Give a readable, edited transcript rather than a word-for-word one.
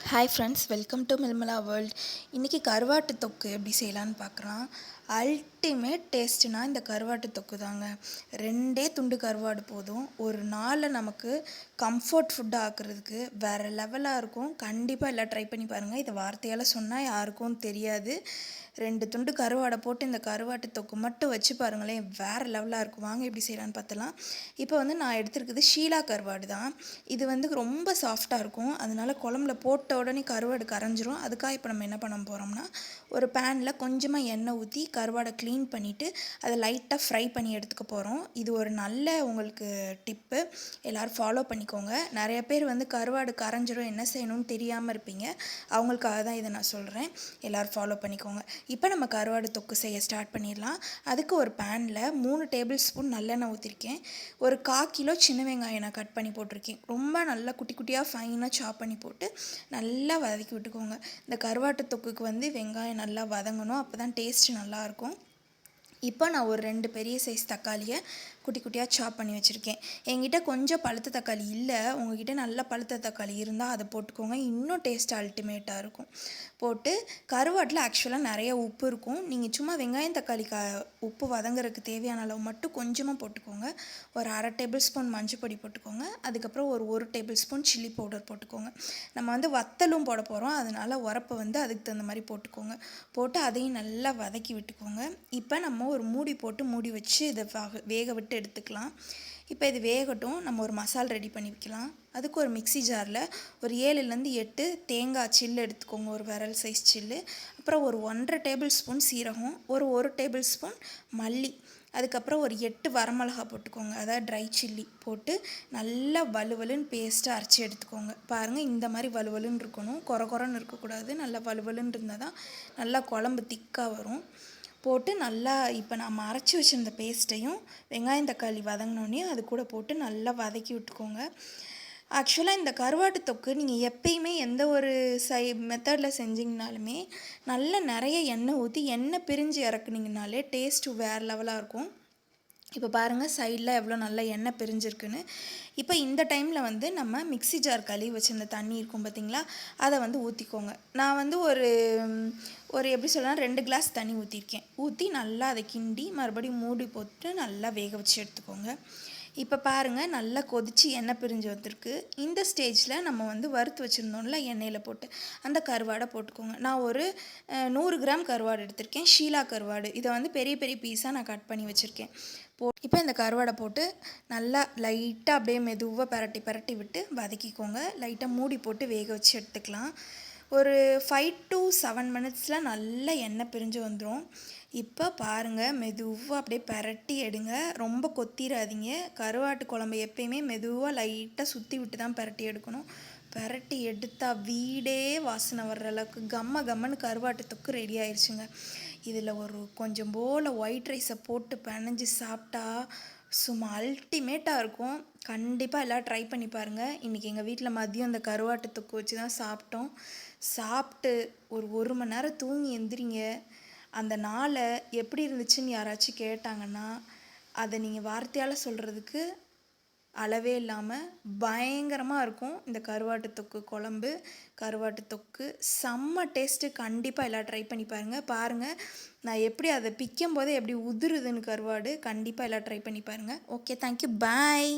Hi friends, welcome to Milmala world. இன்றைக்கி கருவாட்டு தொக்கு எப்படி செய்யலான்னு பார்க்குறோம். அல்டிமேட் டேஸ்ட்டுனா இந்த கருவாட்டு தொக்கு தாங்க. 2 துண்டு கருவாடு போதும். ஒரு நாளில் நமக்கு கம்ஃபர்ட் ஃபுட் ஆக்குறதுக்கு வேறு லெவலாக இருக்கும். கண்டிப்பாக எல்லாம் ட்ரை பண்ணி பாருங்கள். இதை வார்த்தையால் சொன்னால் யாருக்கும் தெரியாது. 2 துண்டு கருவாடை போட்டு இந்த கருவாட்டு தொக்கு மட்டும் வச்சு பாருங்களேன், வேறு லெவலாக இருக்கும். வாங்க எப்படி செய்யலான்னு பார்த்தலாம். இப்போ நான் எடுத்துருக்குது ஷீலா கருவாடு தான். இது ரொம்ப சாஃப்டாக இருக்கும். அதனால குழம்புல போட்ட உடனே கருவாடு கரைஞ்சிரும். அதுக்காக இப்போ நம்ம என்ன பண்ண போகிறோம்னா, ஒரு பேனில் கொஞ்சமாக எண்ணெய் ஊற்றி கருவாடை க்ளீன் பண்ணிவிட்டு அதை லைட்டாக ஃப்ரை பண்ணி எடுத்துக்க போகிறோம். இது ஒரு நல்ல உங்களுக்கு டிப்பு, எல்லோரும் ஃபாலோ பண்ணிக்கோங்க. நிறைய பேர் கருவாடு கரைஞ்சிரும் என்ன செய்யணும்னு தெரியாமல் இருப்பீங்க. அவங்களுக்காக தான் இதை நான் சொல்கிறேன். எல்லோரும் ஃபாலோ பண்ணிக்கோங்க. இப்போ நம்ம கருவாடு தொக்கு செய்ய ஸ்டார்ட் பண்ணிடலாம். அதுக்கு ஒரு பேனில் 3 டேபிள் ஸ்பூன் நல்லெண்ணெய் ஊற்றிருக்கேன். ஒரு 1/4 கிலோ சின்ன வெங்காயம் நான் கட் பண்ணி போட்டிருக்கேன். ரொம்ப நல்லா குட்டி குட்டியாக ஃபைனாக சாப் பண்ணி போட்டு நல்லா வதக்கி விட்டுக்கோங்க. இந்த கருவாட்டு தொக்குக்கு வெங்காயம் நல்லா வதங்கணும், அப்போ தான் டேஸ்ட்டு நல்லாயிருக்கும். இப்போ நான் ஒரு 2 பெரிய சைஸ் தக்காளியை குட்டி குட்டியாக சாப் பண்ணி வச்சுருக்கேன். என்கிட்ட கொஞ்சம் பழுத்த தக்காளி இல்லை, உங்கள்கிட்ட நல்ல பழுத்த தக்காளி இருந்தால் அதை போட்டுக்கோங்க. இன்னும் டேஸ்ட் அல்டிமேட்டாக இருக்கும். போட்டு கருவாட்டில் ஆக்சுவலாக நிறைய உப்பு இருக்கும். நீங்கள் சும்மா வெங்காயம் தக்காளி உப்பு வதங்குறதுக்கு தேவையான அளவு மட்டும் கொஞ்சமாக போட்டுக்கோங்க. ஒரு 1/2 டேபிள் ஸ்பூன் மஞ்சள் பொடி போட்டுக்கோங்க. அதுக்கப்புறம் ஒரு 1 டேபிள் ஸ்பூன் சில்லி பவுடர் போட்டுக்கோங்க. நம்ம வத்தலும் போட போகிறோம், அதனால் உரப்பை அதுக்கு தகுந்த மாதிரி போட்டுக்கோங்க. போட்டு அதையும் நல்லா வதக்கி விட்டுக்கோங்க. இப்போ நம்ம ஒரு மூடி போட்டு மூடி வச்சு இதை வேக விட்டு எடுத்துக்கலாம். இப்போ இது வேகட்டும். நம்ம ஒரு மசாலா ரெடி பண்ணி வைக்கலாம். அதுக்கு ஒரு மிக்ஸி ஜாரில் ஒரு 7லேருந்து 8 தேங்காய் சில்லு எடுத்துக்கோங்க, ஒரு விரல் சைஸ் சில்லு. அப்புறம் ஒரு 1/2 டேபிள் ஸ்பூன் சீரகம், ஒரு டேபிள் ஸ்பூன் மல்லி, அதுக்கப்புறம் ஒரு 8 வரமிளகா போட்டுக்கோங்க, அதாவது ட்ரை சில்லி போட்டு நல்லா வலுவலுன்னு பேஸ்ட்டாக அரைச்சி எடுத்துக்கோங்க. பாருங்கள், இந்த மாதிரி வலுவலுன்னு இருக்கணும், குறன்னு இருக்கக்கூடாது. நல்லா வலுவலுன்னு இருந்தால் தான் நல்லா குழம்பு திக்காக வரும். போட்டு நல்லா இப்போ நம்ம அரைச்சி வச்சுருந்த பேஸ்ட்டையும் வெங்காயம் தக்காளி வதங்கினோடனே அது கூட போட்டு நல்லா வதக்கி விட்டுக்கோங்க. ஆக்சுவலாக இந்த கருவாட்டு தொக்கு நீங்கள் எப்பயுமே எந்த ஒரு மெத்தடில் செஞ்சிங்கனாலுமே நல்லா நிறைய எண்ணெய் ஊற்றி எண்ணெய் பிரிஞ்சு இறக்குனீங்கனாலே டேஸ்ட்டு வேறு லெவலாக இருக்கும். இப்போ பாருங்கள், சைடில் எவ்வளோ நல்லா எண்ணெய் பிரிஞ்சிருக்குன்னு. இப்போ இந்த டைமில் நம்ம மிக்ஸி ஜார் கழுவி வச்சுருந்த தண்ணி இருக்கும் பார்த்திங்களா, அதை ஊற்றிக்கோங்க. நான் ஒரு எப்படி சொல்லலாம், 2 கிளாஸ் தண்ணி ஊற்றிருக்கேன். ஊற்றி நல்லா அதை கிண்டி மறுபடியும் மூடி போட்டு நல்லா வேக வச்சு எடுத்துக்கோங்க. இப்போ பாருங்கள், நல்லா கொதித்து எண்ணெய் பிரிஞ்சு வந்திருக்கு. இந்த ஸ்டேஜில் நம்ம வறுத்து வச்சுருந்தோம்ல எண்ணெயில் போட்டு, அந்த கருவாடை போட்டுக்கோங்க. நான் ஒரு 100 கிராம் கருவாடு எடுத்திருக்கேன், ஷீலா கருவாடு. இதை பெரிய பெரிய பீஸாக நான் கட் பண்ணி வச்சுருக்கேன். இப்போ இந்த கருவாடை போட்டு நல்லா லைட்டாக அப்படியே மெதுவாக பரட்டி விட்டு வதக்கிக்கோங்க. லைட்டாக மூடி போட்டு வேக வச்சு எடுத்துக்கலாம். ஒரு 5 to 7 மினிட்ஸில் நல்லா எண்ணெய் பிரிஞ்சு வந்துடும். இப்போ பாருங்கள், மெதுவாக அப்படியே பரட்டி எடுங்க, ரொம்ப கொத்திராதீங்க. கருவாட்டு குழம்பு எப்பயுமே மெதுவாக லைட்டாக சுற்றி விட்டு தான் பரட்டி எடுக்கணும். பரட்டி எடுத்தால் வீடே வாசனை வர்ற அளவுக்கு கம்மன்னு கருவாட்டு தொக்கு ரெடி ஆயிடுச்சுங்க. இதில் ஒரு கொஞ்சம் போல் ஒயிட் ரைஸை போட்டு பிணைஞ்சி சாப்பிட்டா சும்மா அல்டிமேட்டாக இருக்கும். கண்டிப்பாக எல்லாம் ட்ரை பண்ணி பாருங்கள். இன்றைக்கி எங்கள் வீட்டில் மதியம் அந்த கருவாட்டு தொக்கு வச்சு தான் சாப்பிட்டோம். சாப்பிட்டு ஒரு மணி நேரம் தூங்கி எந்திரிங்க. அந்த நாளை எப்படி இருந்துச்சுன்னு யாராச்சும் கேட்டாங்கன்னா அதை நீங்கள் வார்த்தையால் சொல்கிறதுக்கு அளவே இல்லாமல் பயங்கரமாக இருக்கும். இந்த கருவாட்டு தொக்கு குழம்பு, கருவாட்டு தொக்கு செம்ம டேஸ்ட்டு. கண்டிப்பாக எல்லாம் ட்ரை பண்ணி பாருங்கள். நான் எப்படி அதை பிக்கும் போதே எப்படி உதிருதுன்னு கருவாடு. கண்டிப்பாக எல்லாம் ட்ரை பண்ணி பாருங்கள். ஓகே, தேங்க்யூ, பாய்.